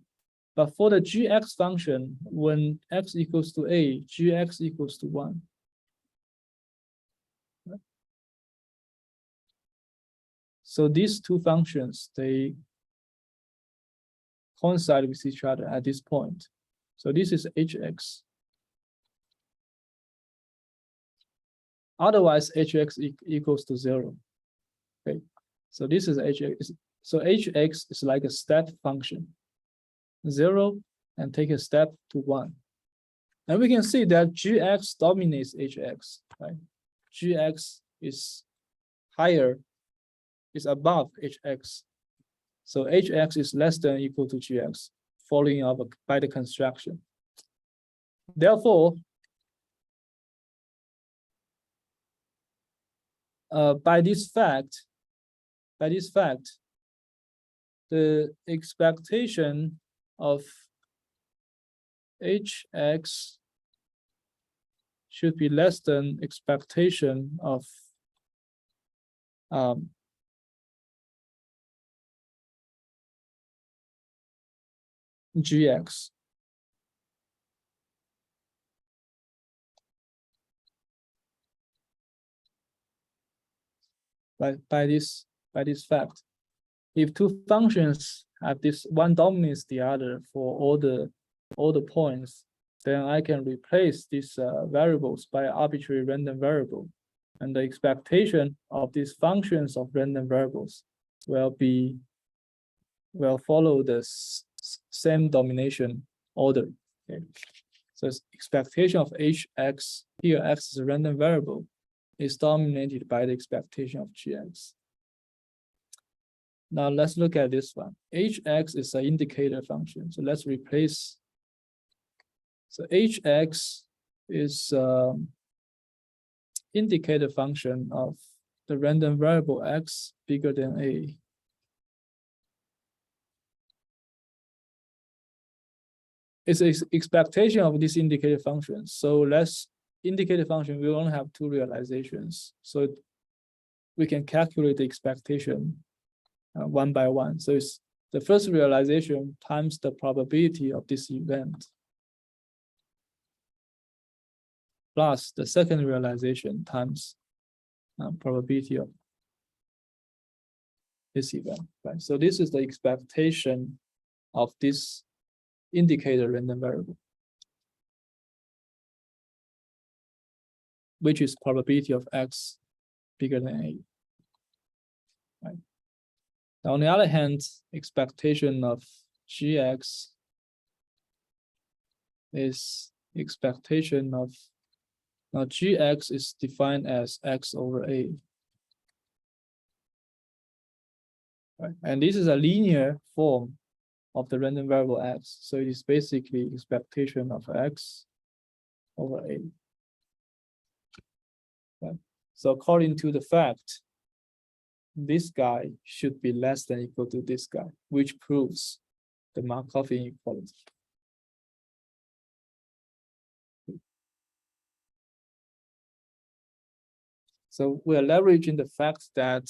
But for the gx function, when x equals to a, gx equals to 1. So these two functions, they coincide with each other at this point. So this is hx. Otherwise, hx equals to 0. Okay. So this is hx. So hx is like a step function. 0 and take a step to 1. And we can see that gx dominates hx, right? Gx is higher, is above hx. So hx is less than or equal to gx, following up by the construction. Therefore, by this fact, the expectation of hx should be less than expectation of gx. By this fact, if two functions have this one dominates the other for all the points, then I can replace these variables by arbitrary random variable, and the expectation of these functions of random variables will follow the same domination order. Okay. So expectation of hx, here x is a random variable, is dominated by the expectation of gx. Now let's look at this one. Hx is an indicator function. So let's replace. So hx is indicator function of the random variable x bigger than a. It's an expectation of this indicator function. So let's indicator function, we only have two realizations. So we can calculate the expectation one by one. So it's the first realization times the probability of this event plus the second realization times probability of this event, right? So this is the expectation of this indicator random variable, which is probability of x bigger than a, right? Now, on the other hand, expectation of gx is expectation of, now gx is defined as x over a, right? And this is a linear form of the random variable x. So it is basically expectation of x over a. Right? So according to the fact, this guy should be less than or equal to this guy, which proves the Markov inequality. So we are leveraging the fact that,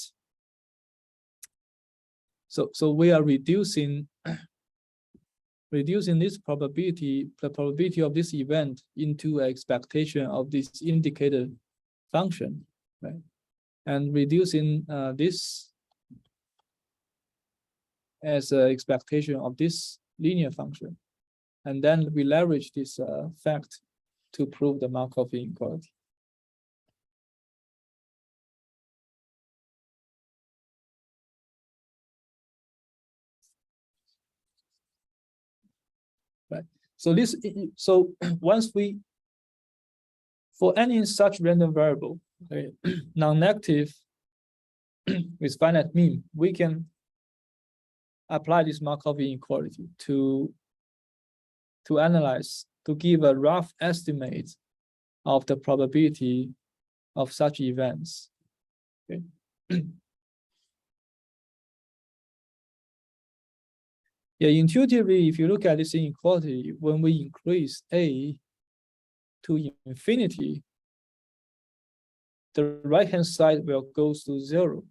so we are reducing this probability, the probability of this event into an expectation of this indicator function, right? And reducing this as an expectation of this linear function. And then we leverage this fact to prove the Markov inequality. Right. So so once we, for any such random variable, okay, non-negative with finite mean, we can apply this Markov inequality to analyze, to give a rough estimate of the probability of such events. Okay. Yeah, intuitively, if you look at this inequality, when we increase a to infinity, the right-hand side will go to 0,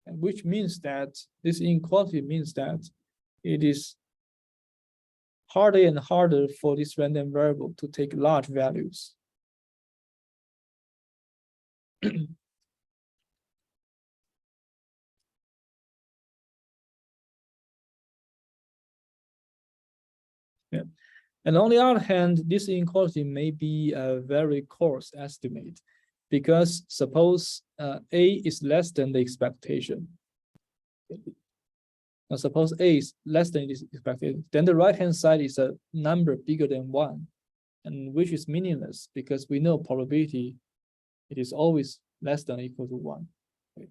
which means that this inequality means that it is harder and harder for this random variable to take large values. Yeah. And on the other hand, this inequality may be a very coarse estimate, because suppose a is less than the expectation. Now suppose a is less than this expectation, then the right-hand side is a number bigger than 1, and which is meaningless because we know probability, it is always less than or equal to 1. Okay.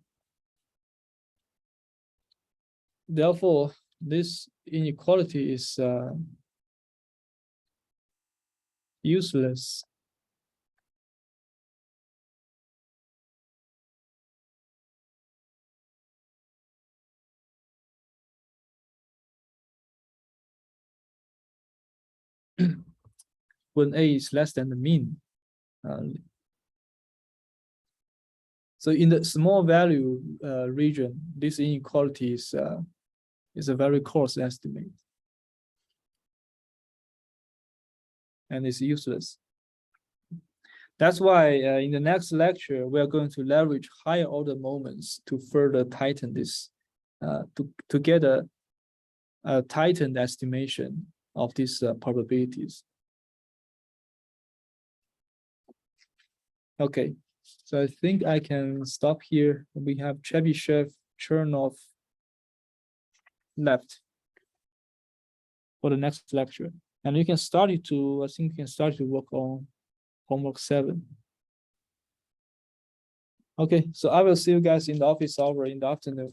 Therefore, this inequality is useless. When a is less than the mean. So in the small value region, this inequality is a very coarse estimate, and it's useless. That's why in the next lecture, we are going to leverage higher order moments to further tighten this, to get a tightened estimation of these probabilities. Okay, so I think I can stop here. We have Chebyshev, Chernov left for the next lecture. And you can start it to, I think you can start to work on homework 7. Okay, so I will see you guys in the office hour in the afternoon.